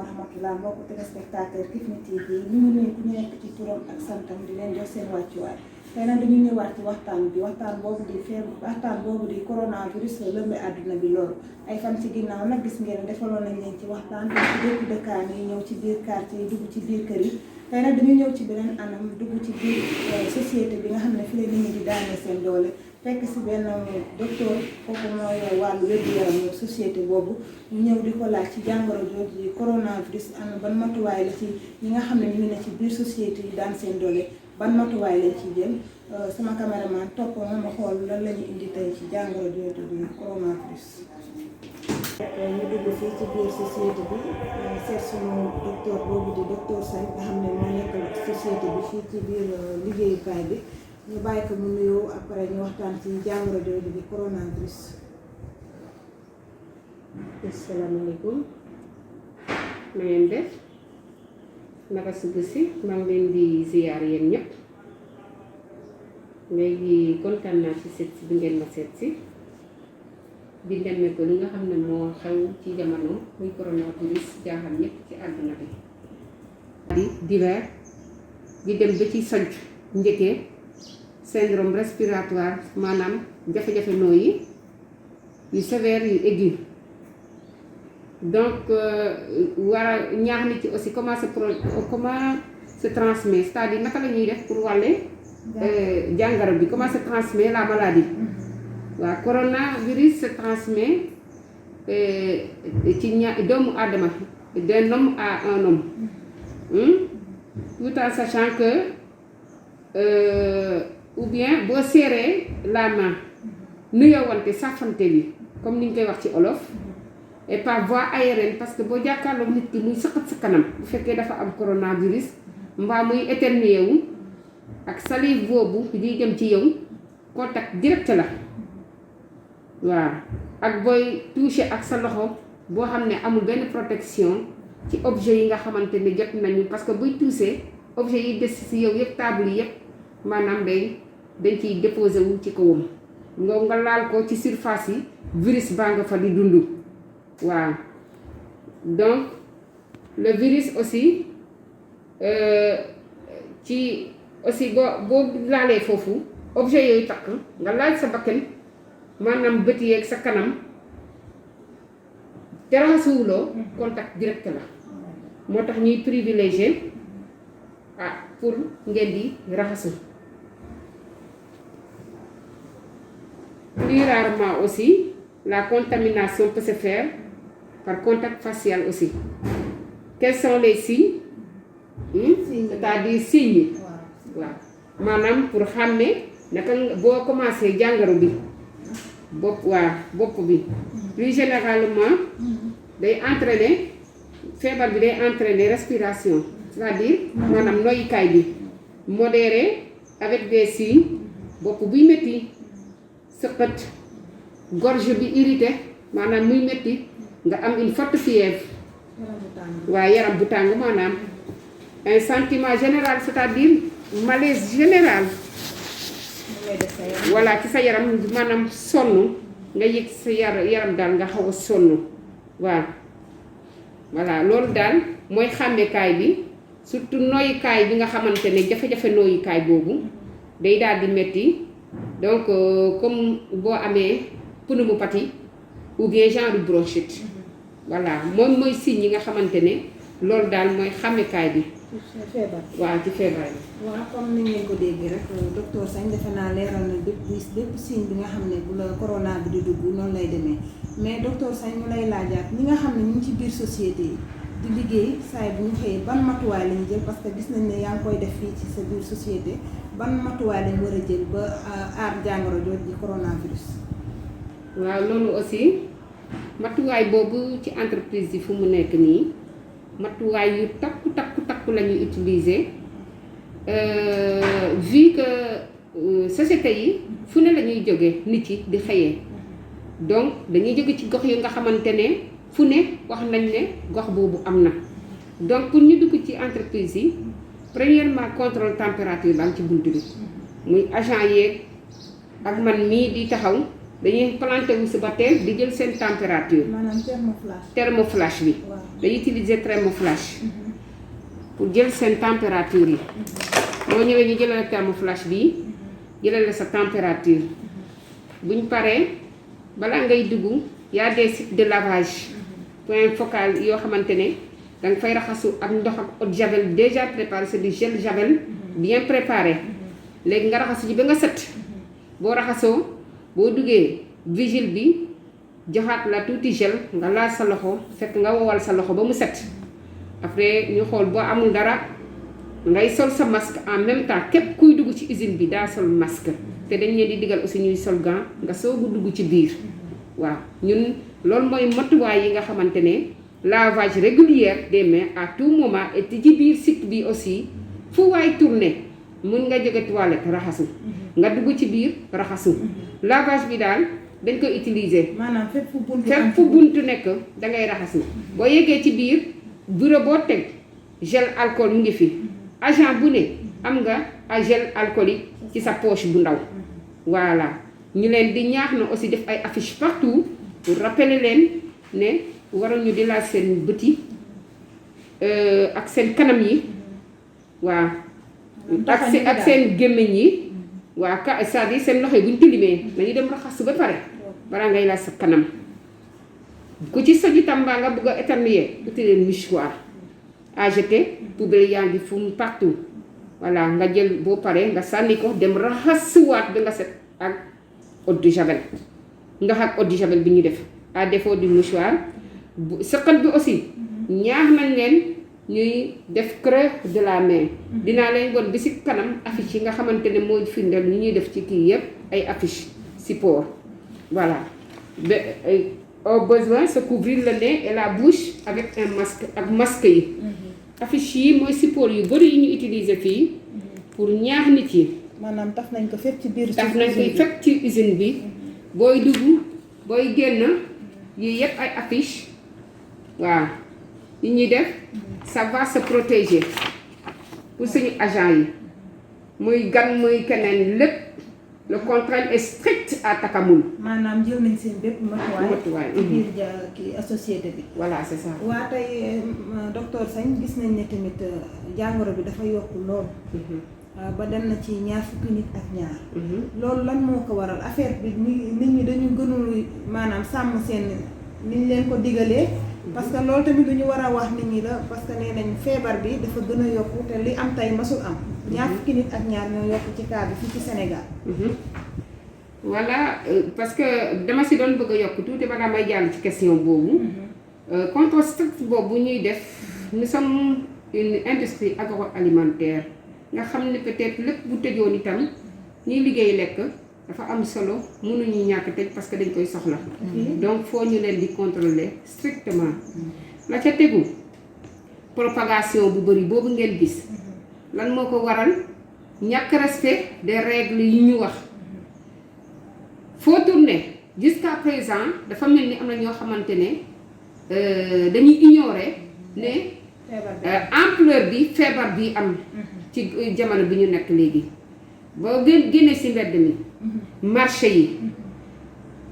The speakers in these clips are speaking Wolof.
wa rahmatullah mbokku téléspectateur Kifne TV ñu ngi nuyu ku nekk ci turam ak santam di leen jox seen wàccuwaay tey nag dañu ñëwaat ci waxtaan boobu di coronavirus lëmbe àdduna bi loolu ay fan ci ginnaaw nag gis ngeen defaloon nañ leen ci waxtaan ci dëkk dëkkaan yi ñëw ci biir quartier yi dugg ci biir kër yi tey nag dañu ñëw ci beneen anam dugg ci biir société bi nga xam ne fi la nit ñi di daanee seen doole fekk si benn docteur kooku mooy wàllu wér-gu-yaram société boobu ñu ñëw di ko laaj ci jàngoro jooju di coronavirus am ban matuwaay la ci ñi nga xam ne ñu ngi ne ci biir société yi daan seen doole ban matuwaay lañ ci jël sama caméraman topp ma xool lan la ñu indi tey ci jàngoro jooju di coronavirus. ñu dugg fii ci biir société bi seet suñu docteur boobu di docteur Sène nga xam ne moo nekk société bi fii ci biir liggéeyukaay bi. ñu bàyyi ko mu nuyoo après ñu waxtaan ci jàngoro jooju di coronavirus. asalaamaaleykum na ngeen def naka suba si maa ngi leen di ziyaar yéen ñëpp léegi kontaan naa ci seet si bi ngeen ma seet si di demee ko li nga xam ne moo xew ci jamono muy coronavirus jaaxal ñëpp ci àdduna bi. di divers di dem ba ci soj njëkkee syndrome respiratoire maanaam jafe-jafe nooyi yu sévère yu aigu donc war a ñaax nit ci aussi comment se transmet c'est-à-dire naka la ñuy def pour wàlle jàngoro bi comment se transmet la maladie waaw coronavirus se transmet ci doomu aadama d'un homme à un homme tout en sachant que ou bien boo serree la main nuyowante sàffante bi comme ni ñu koy wax ci olof et par voie aérienne parce que boo jàkkaarloog nit ki muy sëqat sa kanam bu fekkee dafa am coronavirus mbaa muy éternuer wu ak salive boobu di dem ci yow contact direct la waaw ak booy toucher ak sa loxo boo xam ne amul benn protection ci objet yi nga xamante ne jot nañu parce que buy toucher objet yi des ci yow yëpp table yi yëpp maanaam dañ ciy déposé wu ci kawam nga laal ko ci surface yi virus baa nga fa di dund waaw donc le virus aussi ci aussi boo laalee foofu objet yooyu takk nga laal sa bakkan maanaam bët yeeg sa kanam te raxasuwuloo contact direct la moo tax ñuy privilégié pour ngeen di raxasu. Plus rarement aussi, la contamination peut se faire par contact facial aussi. Quels sont les signes? C'est-à-dire signes. Waaw maanaam pour xàmmee naka boo commencé jàngoro bi bopp bi plus généralement day entraîner feebar bi day entraîner respiration c'est-à-dire maanaam noyyukaay bi modéré avec des signes bopp buy métti sëqët gorge bi irrité maanaam muy métti nga am une forte fièvre waaye yaram bu tàng maanaam un sentiment général c'est-à-dire malaise général voilà ci sa yaram maanaam sonn nga yëg sa yaram daal nga xaw a sonn waaw voilà loolu daal mooy xàmmekaay bi surtout nooyukaay bi nga xamante ne jafe-jafe nooyukaay boobu day daal di metti donc comme boo amee pneumopathie ou bien genre bronchite voilà moom mooy signe yi nga xamante ne loolu daal mooy xàmmekaay bi. feebar waaw ci feebar yi. waaw comme ni ngeen ko déggee rek docteur Sène defe naa leeral na bépp signe bi nga xam ne bu la corona bi di dugg noonu lay demee mais docteur Sène ñu lay laajaat ñi nga xam ne ñu ngi ci biir société yi di liggéey saay bu ñu xëyee ban matuwaay lañ jël parce que gis nañ ne yaa ngi koy def fii ci sa biir société ban matuwaay lañ war a jël ba aar jàngoro jooju di coronavirus. waaw loolu aussi matuwaay boobu ci entreprise yi fu mu nekk nii matuwaay yu takku la ñuy utiliser vu que société yi fu ne la ñuy jóge nit yi di xëyee donc dañuy jóge ci gox yi nga xamante ne fu ne wax nañ ne gox boobu am na donc pour ñu dugg ci entreprise yi premièrement contrôle température baa ngi ci bunt bi muy agent yeeg ak man mii di taxaw dañuy planté wu suba teel di jël seen température. maanaam thermoflash. thermoflash bi. waaw dañuy utiliser thermoflash. pour jël seen température yi. boo ñëwee ñu jëlal thermoflash bi jëlal la sa température. buñ paree balaa ngay dugg y a des sites de lavage. point focal yoo xamante ne danga fay raxasu ak ndox ak eau de javel déjà préparé, c'est du gel javel bien préparé. léegi nga raxasu ji ba nga set. boo raxasoo boo duggee vigile bi joxaat la tuuti gel nga laal sa loxo fekk nga wowal sa loxo ba mu set. après ñu xool boo amul dara ngay sol sa masque en même temps képp kuy dugg ci usine bi daa sol masque te dañ leen di digal aussi ñuy sol gant nga soogu dugg ci biir. waaw ñun loolu mooy matuwaay yi nga xamante ne lavage régulier des mains à tout moment et ci biir site bi aussi fu waay tourné mun nga jóge toilette raxasu nga dugg ci biir raxasu lavage bi daal dañ koy utiliser. maanaam fépp fu buntu nekk da ngay raxasu boo yeggee ci biir bureau boo teg gel alcool mu ngi fi agent bu ne am nga a gel alcoolique ci sa poche bu ndaw. voilà ñu leen di ñaax na aussi def ay affiches partout pour rappeler leen ne waroon ñu di laal seen bët yi ak seen kanam yi waaw. ak seen gémmiñ yi waaw c'est-à-dire seen loxo yi bu ñu tilimee dañuy dem raxasu ba pare balaa ngay laal sa kanam. ku ci soj itam mbaa nga bëgg a éternuer uti leen mouchoir à jeter poubelle yaa ngi fu mu partout. voilà nga jël boo paree nga sànni ko dem raxasuwaat ba nga set ak eau de javel ndox ak eau de javel bi ñu def à défaut du mouchoir. sëqat bi aussi ñaax nañ leen ñuy def creux de la main. dinaa leen won bi si kanam affiche yi nga xamante ne mooy firndeel ñu ñuy def ci kii yëpp ay affiche support. voilà ba au besoin se couvrir le nez et la bouche avec un masque ak masque yi. affiche yi mooy support yu bëri yi ñu utiliser fii pour ñaax nit yi. maanaam taf nañ ko fépp ci biir. taf nañ ko fépp ci usine bi booy dugg booy génn yii yëpp ay affiche waaw yi ñuy def ça va se protéger pour suñu agent yi muy gan muy keneen lépp le contrôle est strict à Takamul. maanaam jël nañ seen bépp matuwaay. ci biir kii société bi. voilà c'est ça. waa tey docteur Sagne gis nañ ne tamit jàngoro bi dafa yokk lool. ba dem na ci ñaar fukki nit ak ñaar. loolu lan moo ko waral affaire bi nit ñi dañu gënul maanaam sàmm seen ni ñu leen ko digalee. parce que loolu tamit lu ñu war a wax nit ñi la parce que nee nañ feebar bi dafa gën a yokku te li am tey masul am. ñaar fukki nit ak ñaar ñoo yokk ci cas bi fii ci Sénégal. voilà parce que dama si doon bëgg a yokk tuuti balaa may jàll ci question boobu. contrôle strict boobu ñuy def nous sommes une industrie agroalimentaire nga xam ne peut-être lépp bu tëjoon itam ñuy liggéey lekk dafa am solo mënuñu ñàkk tëj parce que dañ koy soxla. donc foo ñu leen di contrôler strictement. la ca tegu propagation bu bëri boobu ngeen gis lan moo ko waral ñàkk respect des règles yi ñu wax. foo tourner jusqu'à présent dafa mel ni am na ñoo xamante ne dañuy ignorer ne ampleur bi feebar bi am ci jamono bi ñu nekk léegi boo génnee ci mbedd mi marché yi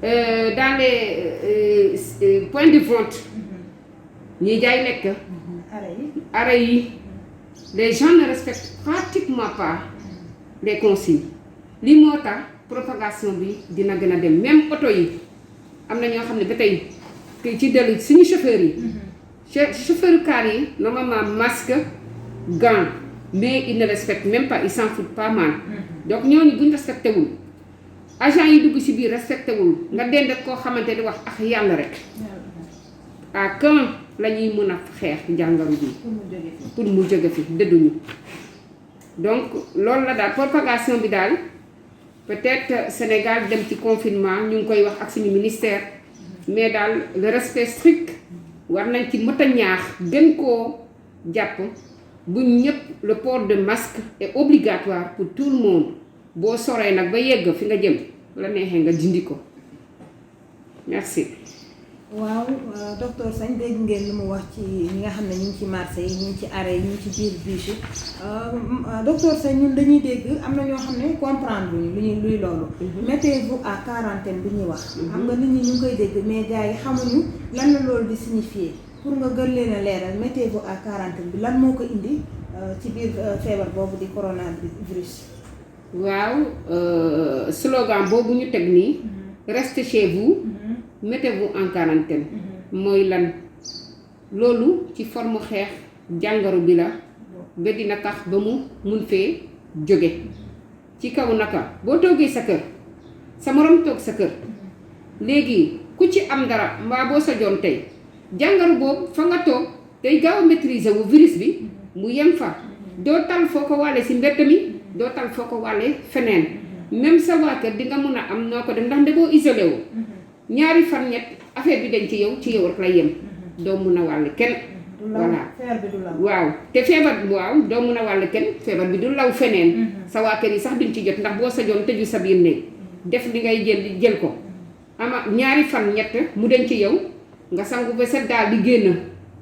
dans les points de vente ñuy jaay lekk arrêt yi les gens ne respectent pratiquement pas les consignes li moo tax propagation bi dina gën a dem même oto yi am na ñoo xam ne ba tey ci dellu suñu chauffeurs yi chauffeur car yi normalement masque gant mais ils ne respectent même pas ils s'en foutent pas mal donc ñooñu buñ respecté wul agent yi dugg ci biir respecté wul nga dend koo xamante di wax ak yàlla rek à quand la ñuy mën a xeex jàngoro bi pour mu jóge fi dëdduñu donc loolu la daal propagation bi daal peut-être Sénégal dem ci confinement ñu ngi koy wax ak suñu ministère mais daal le respect strict war nañ ci mët a ñaax gën koo jàpp bu ñëpp le port de masque est obligatoire pour tout le monde boo soree nag ba yegg fi nga jëm la neexee nga dindi ko merci. waaw docteur Sagne dégg ngeen lu mu wax ci ñi nga xam ne ñu ngi ci marché yi ñu ngi ci arrêt yi ñu ngi ci biir bus yi docteur Sagne ñun dañuy dégg am na ñoo xam ne comprendre luñu luy loolu. mettez-vous à quarantaine bi ñuy wax. xam nga nit ñi ñu ngi koy dégg mais gars yi xamuñu lan la loolu di signifier pour nga gën leen a leeral mettez-vous à quarantaine bi lan moo ko indi ci biir feebar boobu di coronavirus. waaw slogan boobu ñu teg nii. restez chez vous. mettez-vous en quarantaine. mooy lan loolu ci forme xeex jàngoro bi la ba dina tax ba mu mun fee jóge ci kaw naka boo toogee sa kër sa morom toog sa kër léegi ku ci am dara mbaa boo sa joon tey jàngoro boobu fa nga toog day gaaw a maîtriser wu virus bi mu yem fa doo tal foo ko wàlle si mbedd mi doo tal foo ko wàlle feneen même sa waa kër di nga mun a am noo ko def ndax ndegoo isolé wu ñaari fan ñett affaire bi dañ ci yow rek lay yem doo mun a wàll kenn voilà waaw te feebar waaw doo mun a wàll kenn feebar bi du law feneen sa waa kër yi sax duñ ci jot ndax boo sajoon tëju sa biir néeg def li ngay jël ko ama ñaari fan ñett mu dañ ci yow nga sangu ba set daal di génn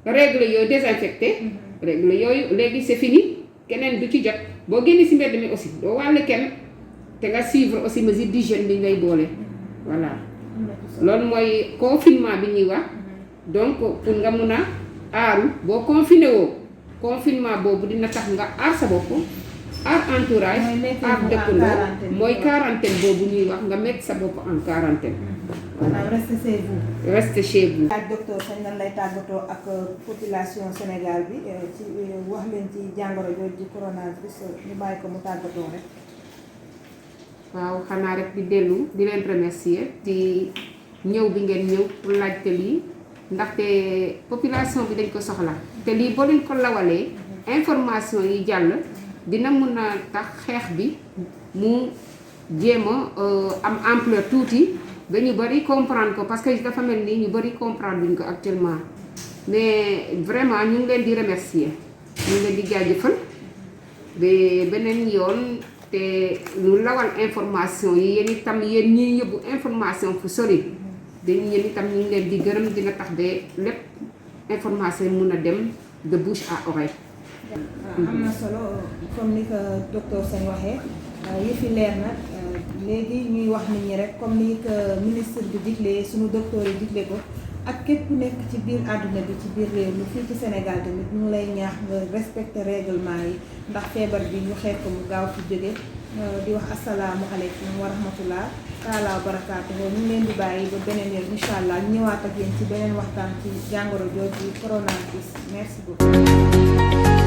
règle yooyu désinfecté règle yooyu léegi c'est fini keneen du ci jot boo génnee si mbedd mi aussi doo wàll kenn te nga suivre aussi mesure d'hygiène bi ngay boole voilà loolu mooy confinement bi ñuy wax donc pour nga mun a aaru boo confiné woo confinement boobu dina tax nga aar sa bopp aar entourage aar dëkkandoo mooy quarantaine boobu ñuy wax nga mettre sa bopp en quarantaine. maanaam restez chez vous. restez chez vous. ak docteur Sagne nan lay tàggatoo ak population Sénégal bi ci wax leen ci jàngoro jooju di coronavirus ñu bàyyi ko mu tàggatoo rek. waaw xanaa rek di dellu di leen remercier di ñëw bi ngeen ñëw pour laajte lii ndaxte population bi dañ ko soxla te lii boo leen ko lawalee information yi jàll dina mun a tax xeex bi mu jéem a am ampleur tuuti ba ñu bëri comprendre ko parce que dafa mel ni ñu bëri comprendre duñ ko actuellement mais vraiment ñu ngi leen di remercier ñu ngi leen di jaajëfal ba beneen yoon te lu lawal information yi yéen itam yéen ñiy yóbbu information fu sori dañu yéen itam ñu ngi leen di gërëm dina tax ba lépp information yi mun a dem de bouche à oreille. am na solo comme ni ko docteur Sagne waxee yëfi leer na léegi ñuy wax nit ñi rek comme ni ko ministre bi diglee suñu docteur yi digle ko ak képp ku nekk ci biir àdduna bi ci biir réew mi fii ci Sénégal tamit ñu ngi lay ñaax nga respecter règlement yi ndax feebar bi ñu xeex ko mu gaaw fi jóge di wax asalaamualeykum wa rahmatullah taala wa barakaatu ñu ngi leen di bàyyi ba beneen yoon incha allah ñëwaat ak yéen ci beneen waxtaan ci jàngoro jooju coronavirus merci beaucoup.